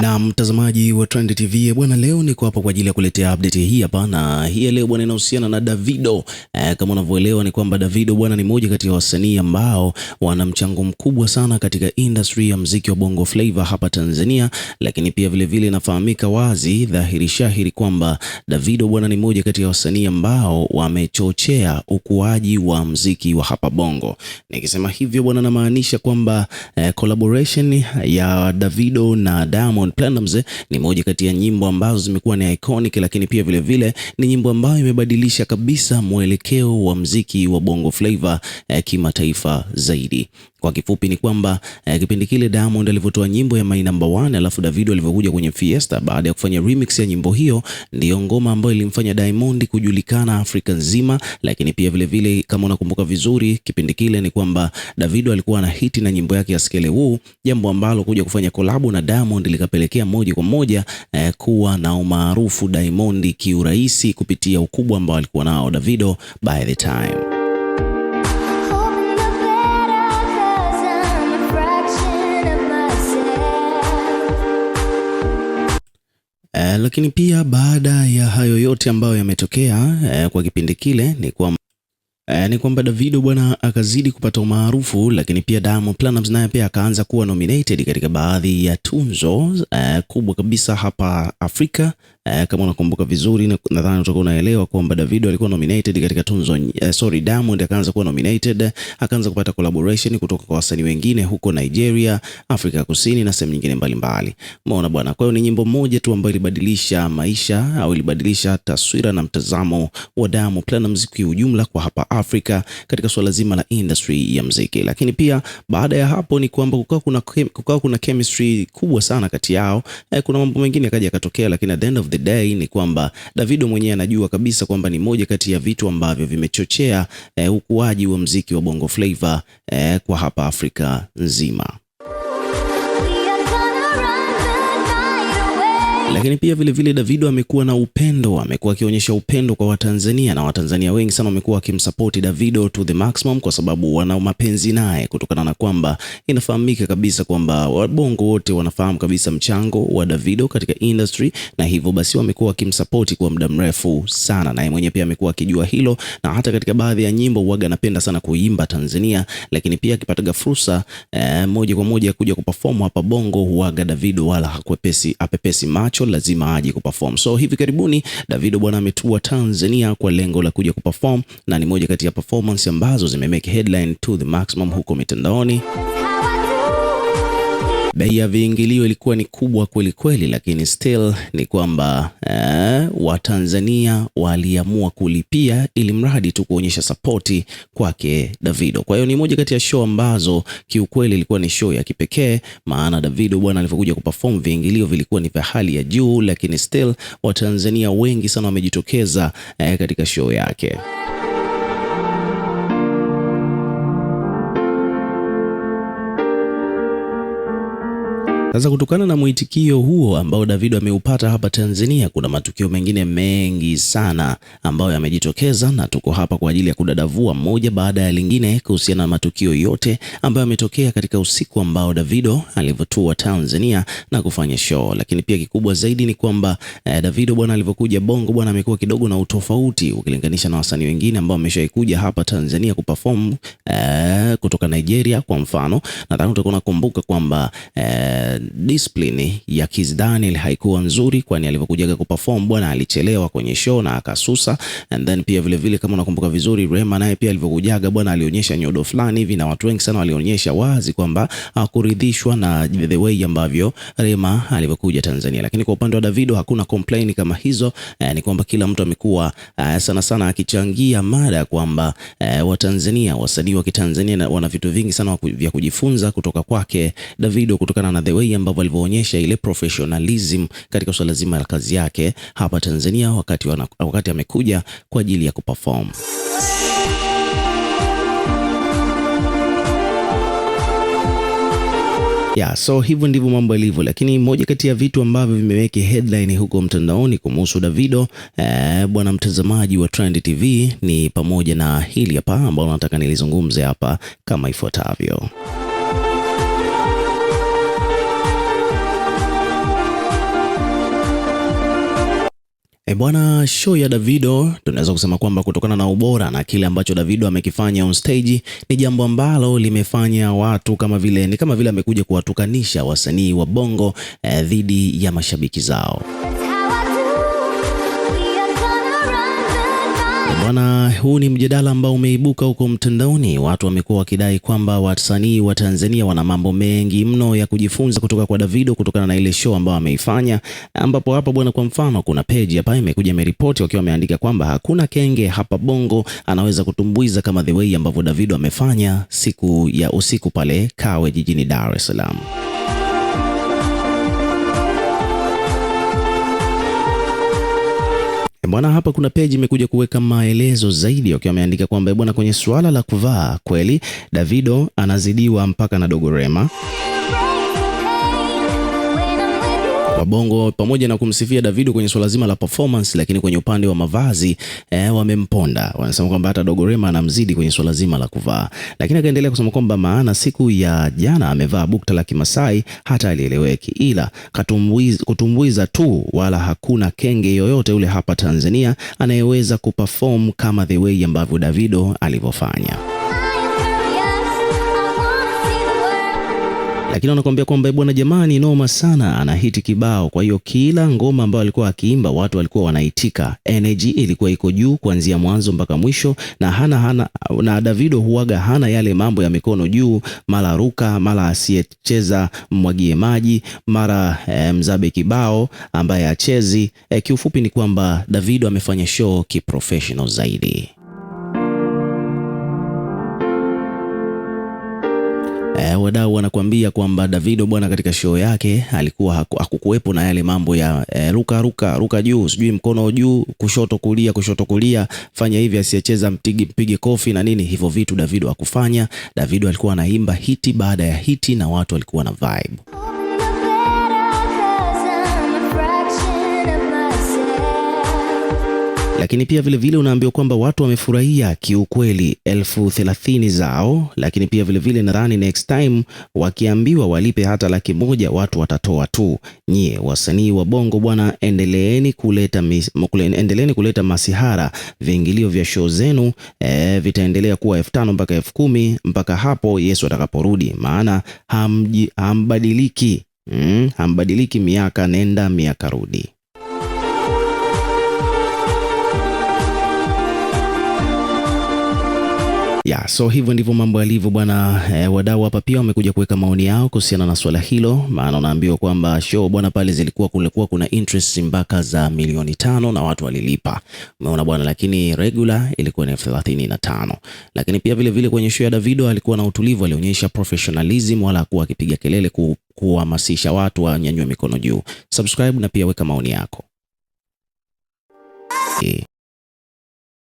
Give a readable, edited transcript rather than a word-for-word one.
Na mtazamaji wa Trend TV bwana, leo niko hapa kwa ajili ya kuletea update hii hapa, na hii leo bwana inahusiana na Davido. Kama unavyoelewa ni kwamba Davido bwana ni moja kati ya wasanii ambao wana mchango mkubwa sana katika industry ya muziki wa Bongo Flava hapa Tanzania, lakini pia vile inafahamika wazi dhahiri shahiri kwamba Davido bwana ni moja kati ya wasanii ambao wamechochea ukuaji wa muziki wa hapa Bongo. Nikisema hivyo bwana, namaanisha kwamba collaboration ya Davido na Diamond Platnumz ni moja kati ya nyimbo ambazo zimekuwa ni iconic, lakini pia vile ni nyimbo ambayo imebadilisha kabisa mwelekeo wa muziki wa Bongo Flava kimataifa zaidi. Kwa kifupi ni kwamba kipindi kile Diamond alivyotoa nyimbo ya My Number One, alafu Davido alivyokuja kwenye Fiesta baada ya kufanya remix ya nyimbo hiyo, ndiyo ngoma ambayo ilimfanya Diamond kujulikana Afrika nzima. Lakini pia vile kama unakumbuka vizuri, kipindi kile ni kwamba Davido alikuwa na hiti na nyimbo yake ya Skelewu, jambo ambalo kuja kufanya collab na Diamond likapelekea moja kwa moja kuwa na umaarufu Diamond kiurahisi kupitia ukubwa ambao alikuwa nao Davido by the time. Lakini pia baada ya hayo yote ambayo yametokea kwa kipindi kile ni kwamba Davido bwana akazidi kupata umaarufu, lakini pia Diamond Platnumz naye pia akaanza kuwa nominated katika baadhi ya tunzo kubwa kabisa hapa Afrika. Kama unakumbuka vizuri, nadhani utakuwa unaelewa kwamba Davido alikuwa nominated katika tunzo Diamond akaanza kuwa nominated, akaanza kupata collaboration kutoka kwa wasanii wengine huko Nigeria, Afrika Kusini na sehemu nyingine mbalimbali. Umeona bwana, kwa hiyo ni nyimbo moja tu ambayo ilibadilisha maisha au ilibadilisha taswira na mtazamo wa Diamond Platnumz kwa ujumla kwa hapa Afrika katika swala zima la industry ya muziki. Lakini pia baada ya hapo ni kwamba kukawa kuna chemistry kubwa sana kati yao. Kuna mambo mengine yakaja yakatokea, lakini at the end of the day ni kwamba Davido mwenyewe anajua kabisa kwamba ni moja kati ya vitu ambavyo vimechochea ukuaji wa muziki wa Bongo Flava kwa hapa Afrika nzima. Lakini pia vile Davido amekuwa na upendo, amekuwa akionyesha upendo kwa Watanzania, na Watanzania wengi sana wamekuwa wakimsupport Davido to the maximum kwa sababu wana mapenzi naye, kutokana na kwamba inafahamika kabisa kwamba wabongo wote wanafahamu kabisa mchango wa Davido katika industry, na hivyo basi wamekuwa wakimsupport kwa muda mrefu sana, na yeye mwenyewe pia amekuwa akijua hilo, na hata katika baadhi ya nyimbo huaga anapenda sana kuimba Tanzania, lakini pia akipata fursa moja kwa moja kuja kuperform hapa Bongo, huaga Davido wala apepesi macho, lazima aje kuperform. So hivi karibuni Davido bwana ametua Tanzania kwa lengo la kuja kuperform, na ni moja kati ya performance ambazo zimemake headline to the maximum huko mitandaoni. Bei ya viingilio ilikuwa ni kubwa kweli, lakini still ni kwamba Watanzania waliamua kulipia ili mradi tu kuonyesha support kwake Davido. Kwa hiyo ni moja kati ya show ambazo kiukweli ilikuwa ni show ya kipekee, maana Davido bwana alipokuja kuperform viingilio vilikuwa ni vya hali ya juu, lakini still Watanzania wengi sana wamejitokeza katika show yake. Sasa kutokana na mwitikio huo ambao Davido ameupata hapa Tanzania, kuna matukio mengine mengi sana ambayo yamejitokeza, na tuko hapa kwa ajili ya kudadavua moja baada ya lingine kuhusiana na matukio yote ambayo yametokea katika usiku ambao Davido alivyotua Tanzania na kufanya show. Lakini pia kikubwa zaidi ni kwamba Davido bwana alivyokuja Bongo bwana amekuwa kidogo na utofauti ukilinganisha na wasanii wengine ambao wameshaikuja hapa Tanzania kuperform kutoka Nigeria kwa mfano. Nadhani utakuwa unakumbuka kwamba discipline ya Kizz Daniel haikuwa nzuri, kwani alivyokuja kuperform bwana alichelewa kwenye show na akasusa. And then pia vile kama unakumbuka vizuri, Rema naye pia alivyokuja bwana alionyesha nyodo fulani hivi, na watu wengi sana walionyesha wazi kwamba hakuridhishwa na the way ambavyo Rema alivyokuja Tanzania. Lakini kwa upande wa Davido hakuna complain kama hizo. Ni kwamba kila mtu amekuwa sana akichangia mada kwamba Watanzania, wasanii wa Kitanzania wana vitu vingi sana vya kujifunza kutoka kwake Davido, kutokana na the way ambavyo alivyoonyesha ile professionalism katika swala zima la kazi yake hapa Tanzania wakati amekuja kwa ajili ya kuperform. So hivyo ndivyo mambo yalivyo, lakini moja kati ya vitu ambavyo vimeweka headline huko mtandaoni kumhusu Davido bwana mtazamaji wa Trend TV ni pamoja na hili hapa ambalo nataka nilizungumze hapa kama ifuatavyo. Bwana, show ya Davido tunaweza kusema kwamba kutokana na ubora na kile ambacho Davido amekifanya on stage ni jambo ambalo limefanya watu kama vile amekuja kuwatukanisha wasanii wa Bongo dhidi ya mashabiki zao. Bwana, huu ni mjadala ambao umeibuka huko mtandaoni. Watu wamekuwa wakidai kwamba wasanii wa Tanzania wana mambo mengi mno ya kujifunza kutoka kwa Davido kutokana na ile show ambayo ameifanya, ambapo hapa bwana, kwa mfano kuna page hapa imekuja imeripoti wakiwa wameandika kwamba hakuna kenge hapa Bongo anaweza kutumbuiza kama the way ambavyo Davido amefanya siku ya usiku pale Kawe jijini Dar es Salaam. Bwana, hapa kuna page imekuja kuweka maelezo zaidi wakiwa wameandika kwamba bwana, kwenye suala la kuvaa kweli Davido anazidiwa mpaka na Dogo Rema. Bongo pamoja na kumsifia Davido kwenye swala zima la performance, lakini kwenye upande wa mavazi wamemponda. Wanasema kwamba hata Dogo Rema anamzidi kwenye swala zima la kuvaa, lakini akaendelea kusema kwamba maana siku ya jana amevaa bukta la Kimasai hata alieleweki, ila kutumbuiza tu, wala hakuna kenge yoyote ule hapa Tanzania anayeweza kuperform kama the way ambavyo Davido alivyofanya. Lakini wanakuambia kwamba bwana, jamani, noma sana, ana hiti kibao. Kwa hiyo kila ngoma ambayo alikuwa akiimba watu walikuwa wanaitika, energy ilikuwa iko juu kuanzia mwanzo mpaka mwisho, na Davido huaga hana yale mambo ya mikono juu, mara ruka, mara asiyecheza mwagie maji, mara mzabe kibao ambaye achezi. Kiufupi ni kwamba Davido amefanya show kiprofessional zaidi. Wadau wanakuambia kwamba Davido bwana, katika show yake alikuwa hakukuwepo na yale mambo ya ruka juu, sijui mkono juu, kushoto kulia, fanya hivi, asiyecheza mpige kofi na nini, hivyo vitu Davido hakufanya. Davido alikuwa anaimba hiti baada ya hiti na watu walikuwa na vibe. Lakini pia vile unaambiwa kwamba watu wamefurahia kiukweli 30,000 zao, lakini pia vile nadhani next time wakiambiwa walipe hata 100,000 watu watatoa tu. Nyie wasanii wa Bongo bwana, endeleeni kuleta masihara. Viingilio vya show zenu vitaendelea kuwa 5,000 mpaka 10,000 mpaka hapo Yesu atakaporudi, maana hambadiliki miaka nenda miaka rudi. So hivyo ndivyo mambo yalivyo bwana. Wadau hapa pia wamekuja kuweka maoni yao kuhusiana na swala hilo, maana unaambiwa kwamba show bwana pale kulikuwa kuna interest mpaka za milioni 5 na watu walilipa, umeona bwana, lakini regular ilikuwa ni 35. Lakini pia vile kwenye show ya Davido alikuwa na utulivu, alionyesha professionalism, wala hakuwa akipiga kelele kuhamasisha watu wanyanyue mikono juu. Subscribe na pia weka maoni yako.